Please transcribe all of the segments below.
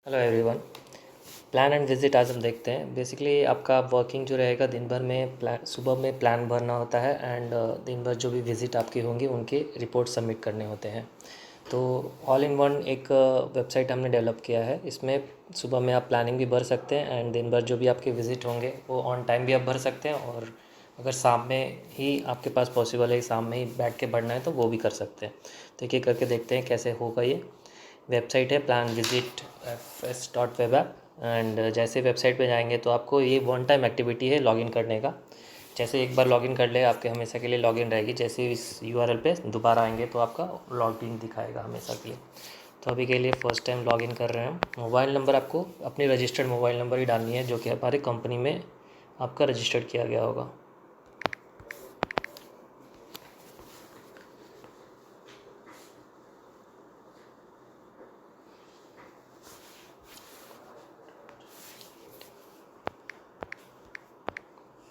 Hello everyone. Plan and visit आज हम देखते हैं। बेसिकली आपका वर्किंग जो रहेगा दिन भर में सुबह में प्लान भरना होता है एंड दिन भर जो भी विज़िट आपकी होंगी उनके रिपोर्ट सबमिट करने होते हैं। तो ऑल इन वन एक वेबसाइट हमने डेवलप किया है। इसमें सुबह में आप प्लानिंग भी भर सकते हैं एंड दिन भर जो भी आपके विज़िट होंगे वो ऑन टाइम भी आप भर सकते हैं, और अगर शाम में ही आपके पास पॉसिबल है शाम में ही बैठ के भरना है तो वो भी कर सकते हैं। तो एक एक करके देखते हैं कैसे होगा। ये वेबसाइट है plan visit fs.web app and जैसे वेबसाइट पे जाएंगे तो आपको ये वन टाइम एक्टिविटी है लॉगिन करने का। जैसे एक बार लॉगिन कर ले आपके हमेशा के लिए लॉगिन रहेगी। जैसे इस यूआरएल पे दोबारा आएंगे तो आपका लॉगिन दिखाएगा हमेशा के लिए। तो अभी के लिए फ़र्स्ट टाइम लॉगिन कर रहे हैं। मोबाइल नंबर आपको अपनी रजिस्टर्ड मोबाइल नंबर ही डालनी है जो कि हमारे कंपनी में आपका रजिस्टर्ड किया गया होगा।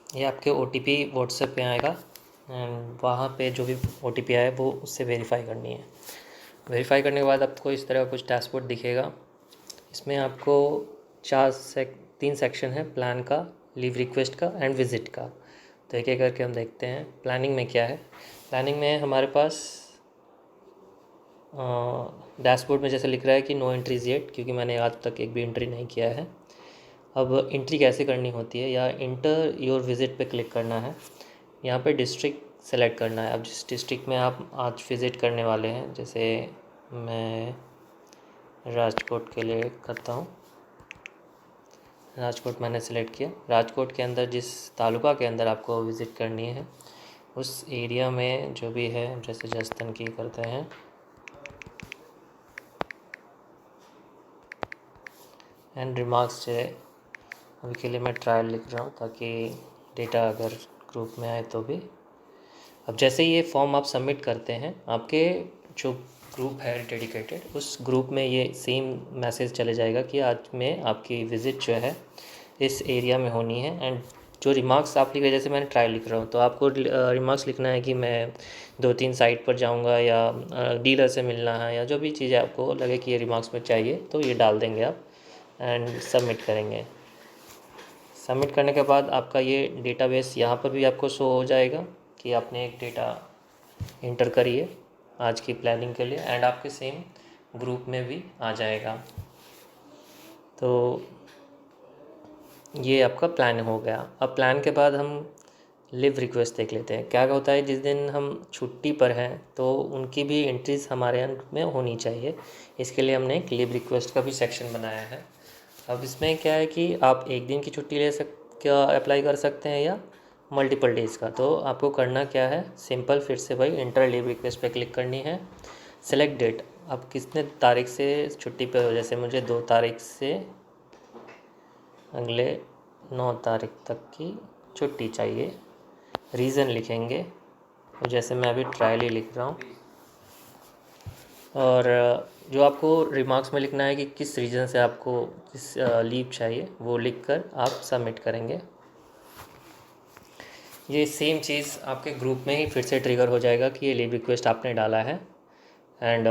ये आपके OTP व्हाट्सएप पे आएगा एंड वहाँ पे जो भी OTP आए वो उससे वेरीफाई करनी है। वेरीफाई करने के बाद आपको इस तरह का कुछ डैशबोर्ड दिखेगा। इसमें आपको तीन सेक्शन है, प्लान का, लीव रिक्वेस्ट का एंड विज़िट का। तो एक एक करके हम देखते हैं प्लानिंग में क्या है। प्लानिंग में हमारे पास डैशबोर्ड में जैसे लिख रहा है कि नो एंट्रीज येट, क्योंकि मैंने आज तक एक भी एंट्री नहीं किया है। अब एंट्री कैसे करनी होती है, या इंटर योर विज़िट पे क्लिक करना है। यहाँ पे डिस्ट्रिक्ट सेलेक्ट करना है। अब जिस डिस्ट्रिक्ट में आप आज विज़िट करने वाले हैं, जैसे मैं राजकोट के लिए करता हूँ। राजकोट मैंने सेलेक्ट किया। राजकोट के अंदर जिस तालुका के अंदर आपको विज़िट करनी है उस एरिया में जो भी है, जैसे जस्तन की करते हैं एंड रिमार्क्स से अभी के लिए मैं ट्रायल लिख रहा हूँ ताकि डेटा अगर ग्रुप में आए तो भी। अब जैसे ये फॉर्म आप सबमिट करते हैं, आपके जो ग्रुप है डेडिकेटेड उस ग्रुप में ये सेम मैसेज चले जाएगा कि आज में आपकी विज़िट जो है इस एरिया में होनी है। एंड जो रिमार्क्स आप लिख रहे हैं, जैसे मैंने ट्रायल लिख रहा हूँ तो आपको रिमार्क्स लिखना है कि मैं 2-3 साइट पर जाऊँगा या डीलर से मिलना है, या जो भी चीज़ें आपको लगे कि ये रिमार्क्स में चाहिए तो ये डाल देंगे आप एंड सबमिट करेंगे। सबमिट करने के बाद आपका ये डेटाबेस यहाँ पर भी आपको शो हो जाएगा कि आपने एक डेटा इंटर करी है आज की प्लानिंग के लिए, एंड आपके सेम ग्रुप में भी आ जाएगा। तो ये आपका प्लान हो गया। अब प्लान के बाद हम लिव रिक्वेस्ट देख लेते हैं। क्या होता है, जिस दिन हम छुट्टी पर हैं तो उनकी भी एंट्रीज हमारे एंड में होनी चाहिए। इसके लिए हमने एक लिव रिक्वेस्ट का भी सेक्शन बनाया है। अब इसमें क्या है कि आप एक दिन की छुट्टी क्या अप्लाई कर सकते हैं या मल्टीपल डेज़ का। तो आपको करना क्या है, सिंपल, फिर से भाई इंटर लीव रिक्वेस्ट पे क्लिक करनी है। सेलेक्ट डेट, अब कितने तारीख से छुट्टी पे हो। जैसे मुझे 2 तारीख से अगले 9 तारीख तक की छुट्टी चाहिए। रीज़न लिखेंगे, तो जैसे मैं अभी ट्रायल ही लिख रहा हूँ। और जो आपको रिमार्क्स में लिखना है कि किस रीज़न से आपको किस लीव चाहिए, वो लिखकर आप सबमिट करेंगे। ये सेम चीज़ आपके ग्रुप में ही फिर से ट्रिगर हो जाएगा कि ये लीव रिक्वेस्ट आपने डाला है। एंड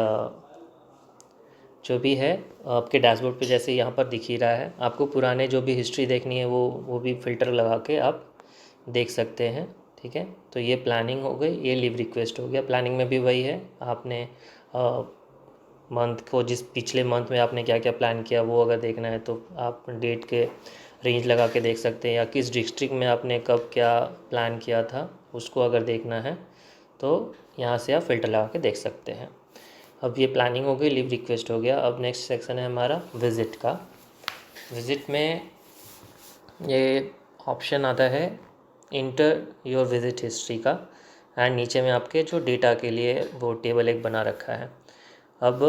जो भी है आपके डैशबोर्ड पे जैसे यहाँ पर दिख ही रहा है, आपको पुराने जो भी हिस्ट्री देखनी है वो भी फ़िल्टर लगा के आप देख सकते हैं। ठीक है, तो ये प्लानिंग हो गई, ये लीव रिक्वेस्ट हो गया। प्लानिंग में भी वही है, आपने मंथ को, जिस पिछले मंथ में आपने क्या क्या प्लान किया वो अगर देखना है तो आप डेट के रेंज लगा के देख सकते हैं, या किस डिस्ट्रिक्ट में आपने कब क्या प्लान किया था उसको अगर देखना है तो यहाँ से आप फ़िल्टर लगा के देख सकते हैं। अब ये प्लानिंग हो गई, लीव रिक्वेस्ट हो गया। अब नेक्स्ट सेक्शन है हमारा विज़िट का। विज़िट में ये ऑप्शन आता है इंटर योर विज़िट हिस्ट्री का, एंड नीचे में आपके जो डेटा के लिए वो टेबल एक बना रखा है। अब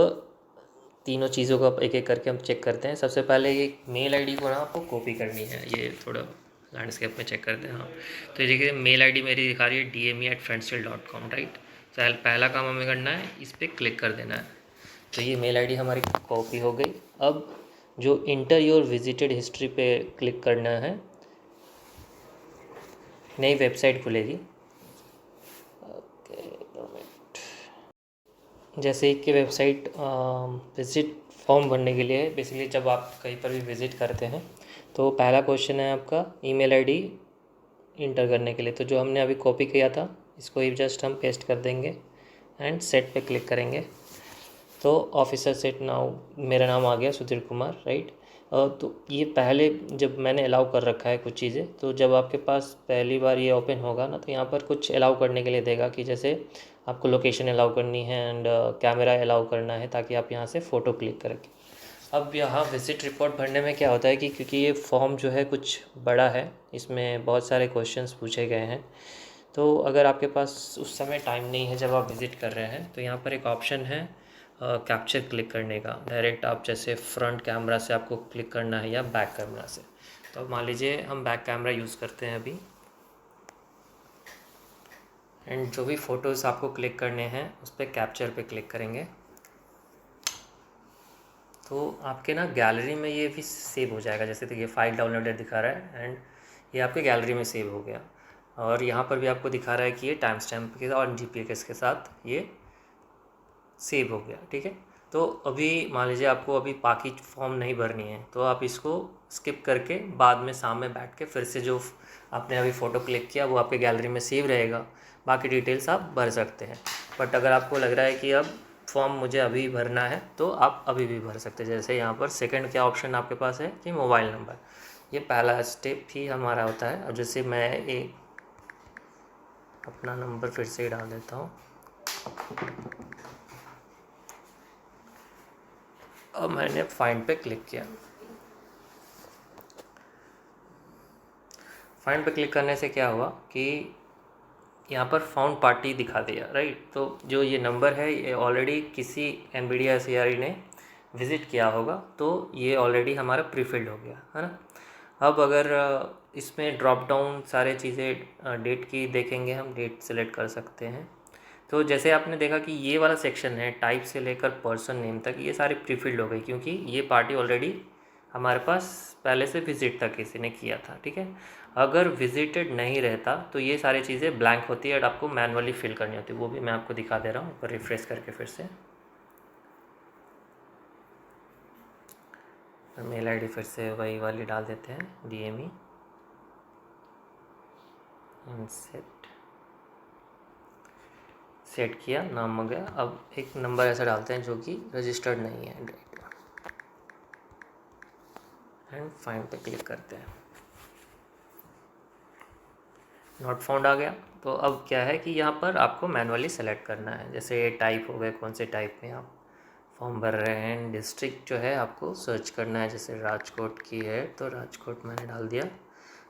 तीनों चीज़ों को एक एक करके हम चेक करते हैं। सबसे पहले ये मेल आईडी को ना आपको कॉपी करनी है। ये थोड़ा लैंडस्केप में चेक करते हैं। हाँ, तो देखिए मेल आईडी मेरी दिखा रही है dme@friendster.com, राइट। तो पहला काम हमें करना है, इस पर क्लिक कर देना है। तो ये मेल आईडी हमारी कॉपी हो गई। अब जो इंटर योर विजिटेड हिस्ट्री पे क्लिक करना है, नई वेबसाइट खुलेगी। Okay, 2 minute. जैसे कि वेबसाइट विजिट फॉर्म भरने के लिए बेसिकली जब आप कहीं पर भी विज़िट करते हैं तो पहला क्वेश्चन है आपका ईमेल आईडी इंटर करने के लिए। तो जो हमने अभी कॉपी किया था इसको ही जस्ट हम पेस्ट कर देंगे एंड सेट पे क्लिक करेंगे। तो ऑफिसर सेट नाउ मेरा नाम आ गया सुधीर कुमार, राइट। तो ये पहले जब मैंने अलाउ कर रखा है कुछ चीज़ें, तो जब आपके पास पहली बार ये ओपन होगा ना तो यहाँ पर कुछ अलाउ करने के लिए देगा कि जैसे आपको लोकेशन अलाउ करनी है एंड कैमरा अलाउ करना है ताकि आप यहाँ से फ़ोटो क्लिक करें। अब यहाँ विज़िट रिपोर्ट भरने में क्या होता है कि क्योंकि ये फॉर्म जो है कुछ बड़ा है, इसमें बहुत सारे क्वेश्चंस पूछे गए हैं, तो अगर आपके पास उस समय टाइम नहीं है जब आप विज़िट कर रहे हैं तो यहाँ पर एक ऑप्शन है कैप्चर क्लिक करने का। डायरेक्ट आप जैसे फ्रंट कैमरा से आपको क्लिक करना है या बैक कैमरा से। तो मान लीजिए हम बैक कैमरा यूज़ करते हैं अभी, एंड जो भी फ़ोटोज़ आपको क्लिक करने हैं उस पर कैप्चर पे क्लिक करेंगे तो आपके ना गैलरी में ये भी सेव हो जाएगा। जैसे देखिए फाइल डाउनलोडेड दिखा रहा है एंड ये आपके गैलरी में सेव हो गया, और यहाँ पर भी आपको दिखा रहा है कि ये टाइम स्टैम्प के और जीपीएस के साथ ये सेव हो गया, ठीक है। तो अभी मान लीजिए आपको अभी बाकी फॉर्म नहीं भरनी है तो आप इसको स्किप करके बाद में सामने बैठ के फिर से जो आपने अभी फ़ोटो क्लिक किया वो आपके गैलरी में सेव रहेगा, बाकी डिटेल्स आप भर सकते हैं। बट अगर आपको लग रहा है कि अब फॉर्म मुझे अभी भरना है तो आप अभी भी भर सकते हैं। जैसे यहाँ पर सेकंड क्या ऑप्शन आपके पास है कि मोबाइल नंबर, ये पहला स्टेप ही हमारा होता है। अब जैसे मैं एक अपना नंबर फिर से डाल देता हूँ। अब मैंने फाइंड पे क्लिक किया। फाइंड पे क्लिक करने से क्या हुआ कि यहाँ पर फाउंड पार्टी दिखा दिया, राइट। तो जो ये नंबर है ये ऑलरेडी किसी NVIDIA CRE ने विज़िट किया होगा, तो ये ऑलरेडी हमारा प्रीफिल्ड हो गया है ना। अब अगर इसमें ड्रॉप डाउन सारे चीज़ें डेट की देखेंगे, हम डेट सेलेक्ट कर सकते हैं। तो जैसे आपने देखा कि ये वाला सेक्शन है टाइप से लेकर पर्सन नेम तक, ये सारी प्रीफिल्ड हो गई क्योंकि ये पार्टी ऑलरेडी हमारे पास पहले से विज़िट तक किसी ने किया था, ठीक है। अगर विजिटेड नहीं रहता तो ये सारी चीज़ें ब्लैंक होती है और आपको मैनुअली फिल करनी होती है। वो भी मैं आपको दिखा दे रहा हूँ, ऊपर रिफ्रेश करके फिर से मेल आईडी फिर से वही वाली डाल देते हैं, DME सेट किया, नाम हो गया। अब एक नंबर ऐसा डालते हैं जो कि रजिस्टर्ड नहीं है एंड फाइंड पे क्लिक करते हैं। नॉट फाउंड आ गया। तो अब क्या है कि यहाँ पर आपको मैनुअली सेलेक्ट करना है। जैसे टाइप हो गए, कौन से टाइप में आप फॉर्म भर रहे हैं। डिस्ट्रिक्ट जो है आपको सर्च करना है, जैसे राजकोट की है तो राजकोट मैंने डाल दिया।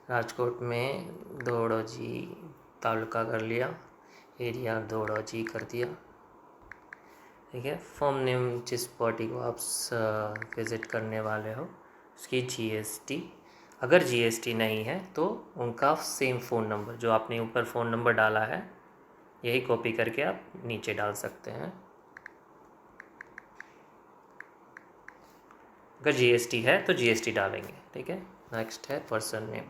राजकोट में दौड़ोजी तालुका कर लिया, एरिया दौड़ोजी कर दिया, ठीक है। फॉर्म नेम जिस पार्टी को आप विज़िट करने वाले हो उसकी GST, अगर GST नहीं है तो उनका सेम फ़ोन नंबर जो आपने ऊपर फ़ोन नंबर डाला है यही कॉपी करके आप नीचे डाल सकते हैं। अगर GST है तो GST डालेंगे, ठीक है। नेक्स्ट है पर्सन नेम।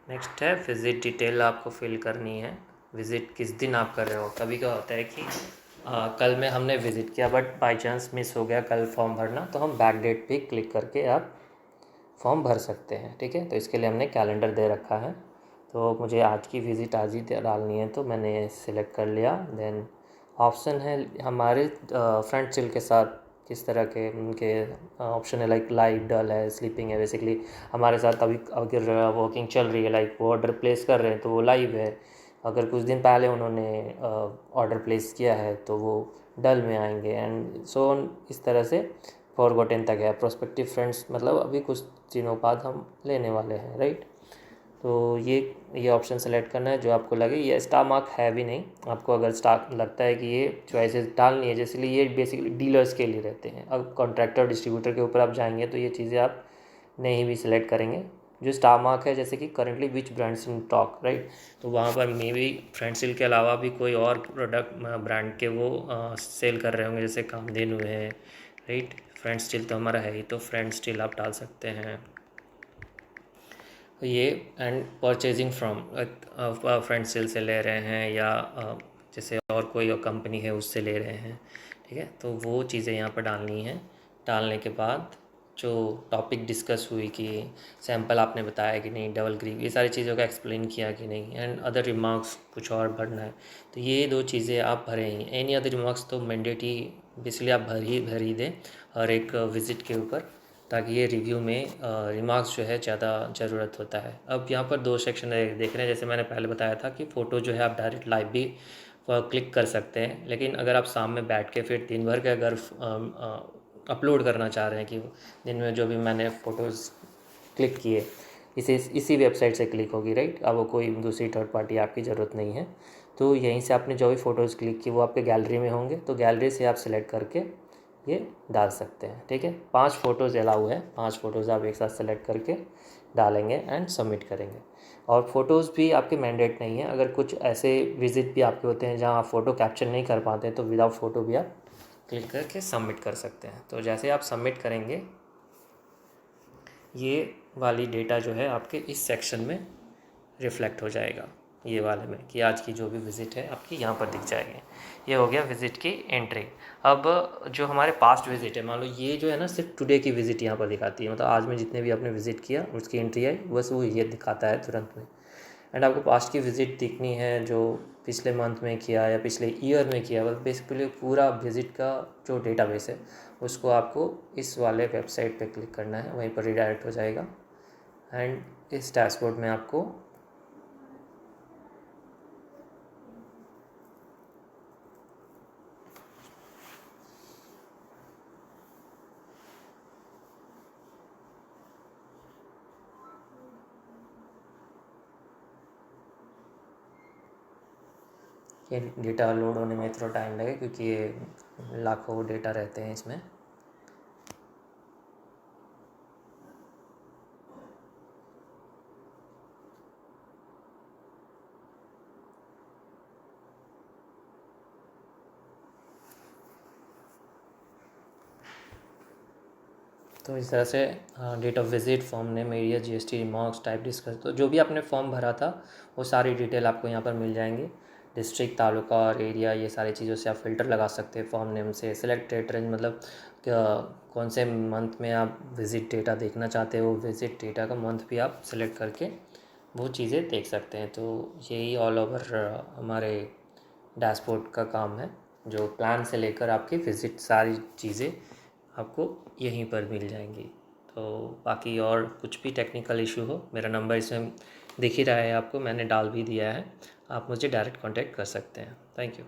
नेक्स्ट है विज़िट डिटेल आपको फिल करनी है। विज़िट किस दिन आप कर रहे हो। कभी क्या होता है कि कल में हमने विज़िट किया बट बाई चांस मिस हो गया कल फॉर्म भरना, तो हम बैक डेट पे क्लिक करके आप फॉर्म भर सकते हैं, ठीक है। तो इसके लिए हमने कैलेंडर दे रखा है, तो मुझे आज की विज़िट आज ही डालनी है तो मैंने सिलेक्ट कर लिया। देन ऑप्शन है हमारे फ्रंट चिल के साथ किस तरह के उनके ऑप्शन है, लाइक लाइव, डल है, स्लीपिंग है। बेसिकली हमारे साथ अभी अगर वर्किंग चल रही है, लाइक वो ऑर्डर प्लेस कर रहे हैं तो वो लाइव है। अगर कुछ दिन पहले उन्होंने ऑर्डर प्लेस किया है तो वो डल में आएंगे एंड सो इस तरह से फॉरगॉटन तक है। प्रोस्पेक्टिव फ्रेंड्स मतलब अभी कुछ दिनों बाद हम लेने वाले हैं, राइट। तो ये ऑप्शन सेलेक्ट करना है जो आपको लगे। ये स्टार मार्क है भी नहीं, आपको अगर स्टार लगता है कि ये चॉइसेस डालनी है, जैसे ये बेसिकली डीलर्स के लिए रहते हैं। अब कॉन्ट्रैक्टर डिस्ट्रीब्यूटर के ऊपर आप जाएंगे तो ये चीज़ें आप नहीं भी सिलेक्ट करेंगे। जो स्टार मार्क है जैसे कि करेंटली विच ब्रांड्स इन टॉक, राइट, तो वहाँ पर मे भी फ्रेंडसिल के अलावा भी कोई और प्रोडक्ट ब्रांड के वो सेल कर रहे होंगे, जैसे कामधेनु है, राइट। फ्रेंड स्टिल तो हमारा है ही, तो फ्रेंड स्टिल आप डाल सकते हैं ये। And purchasing from friend still say ले रहे हैं या जैसे और कोई और कंपनी है उससे ले रहे हैं, ठीक है। तो वो चीज़ें यहाँ पर डालनी है। डालने के बाद जो टॉपिक डिस्कस हुई कि सैम्पल आपने बताया कि नहीं, डबल ग्रीव, ये सारी चीज़ों का एक्सप्लेन किया कि नहीं, एंड अदर रिमार्क्स कुछ और भरना है, तो ये 2 चीज़ें आप भरें ही। एनी अदर रिमार्क्स तो मैंडेटरी बेसिकली आप भर ही दें हर एक विज़िट के ऊपर, ताकि ये रिव्यू में रिमार्क्स जो है ज़्यादा ज़रूरत होता है। अब यहाँ पर 2 सेक्शन देख रहे हैं, जैसे मैंने पहले बताया था कि फ़ोटो जो है आप डायरेक्ट लाइव भी क्लिक कर सकते हैं, लेकिन अगर आप सामने बैठ के फिर दिन भर के अगर अपलोड करना चाह रहे हैं कि दिन में जो भी मैंने फ़ोटोज़ क्लिक किए इसी वेबसाइट से क्लिक होगी, राइट। अब वो कोई दूसरी थर्ड पार्टी आपकी ज़रूरत नहीं है। तो यहीं से आपने जो भी फ़ोटोज़ क्लिक की वो आपके गैलरी में होंगे, तो गैलरी से आप सिलेक्ट करके ये डाल सकते हैं। ठीक है, 5 फ़ोटोज़ अलाउ है, 5 फ़ोटोज़ आप एक साथ सेलेक्ट करके डालेंगे एंड सबमिट करेंगे। और फ़ोटोज़ भी आपके मैंडेट नहीं है, अगर कुछ ऐसे विज़िट भी आपके होते हैं जहाँ आप फ़ोटो कैप्चर नहीं कर पाते तो विदाउट फ़ोटो भी आप क्लिक करके सबमिट कर सकते हैं। तो जैसे आप सबमिट करेंगे ये वाली डेटा जो है आपके इस सेक्शन में रिफ़्लेक्ट हो जाएगा, ये वाले में, कि आज की जो भी विज़िट है आपकी यहाँ पर दिख जाएगी। ये हो गया विज़िट की एंट्री। अब जो हमारे पास्ट विज़िट है, मान लो ये जो है ना सिर्फ टुडे की विज़िट यहाँ पर दिखाती है, मतलब आज में जितने भी आपने विज़िट किया उसकी एंट्री आई, बस वो ये दिखाता है तुरंत में। एंड आपको पास्ट की विज़िट दिखनी है जो पिछले मंथ में किया या पिछले ईयर में किया, बस बेसिकली पूरा विज़िट का जो डेटाबेस है उसको आपको इस वाले वेबसाइट पे क्लिक करना है, वहीं पर रिडायरेक्ट हो जाएगा। एंड इस डैशबोर्ड में आपको ये डेटा लोड होने में थोड़ा टाइम लगे, क्योंकि ये लाखों डेटा रहते हैं इसमें। तो इस तरह से date of visit, form name, area, GST, remarks, type discuss, तो जो भी आपने फॉर्म भरा था वो सारी डिटेल आपको यहाँ पर मिल जाएंगी। डिस्ट्रिक्ट, तालुका और एरिया, ये सारी चीज़ों से आप फ़िल्टर लगा सकते हैं फॉर्म नेम से। सिलेक्ट डेट रेंज, मतलब कौन से मंथ में आप विज़िट डेटा देखना चाहते हो, विज़िट डेटा का मंथ भी आप सिलेक्ट करके वो चीज़ें देख सकते हैं। तो यही ऑल ओवर हमारे डैशबोर्ड का काम है, जो प्लान से लेकर आपकी विज़िट सारी चीज़ें आपको यहीं पर मिल जाएंगी। तो बाकी और कुछ भी टेक्निकल इशू हो, मेरा नंबर इसमें दिख ही रहा है आपको, मैंने डाल भी दिया है, आप मुझे डायरेक्ट कांटेक्ट कर सकते हैं। Thank you.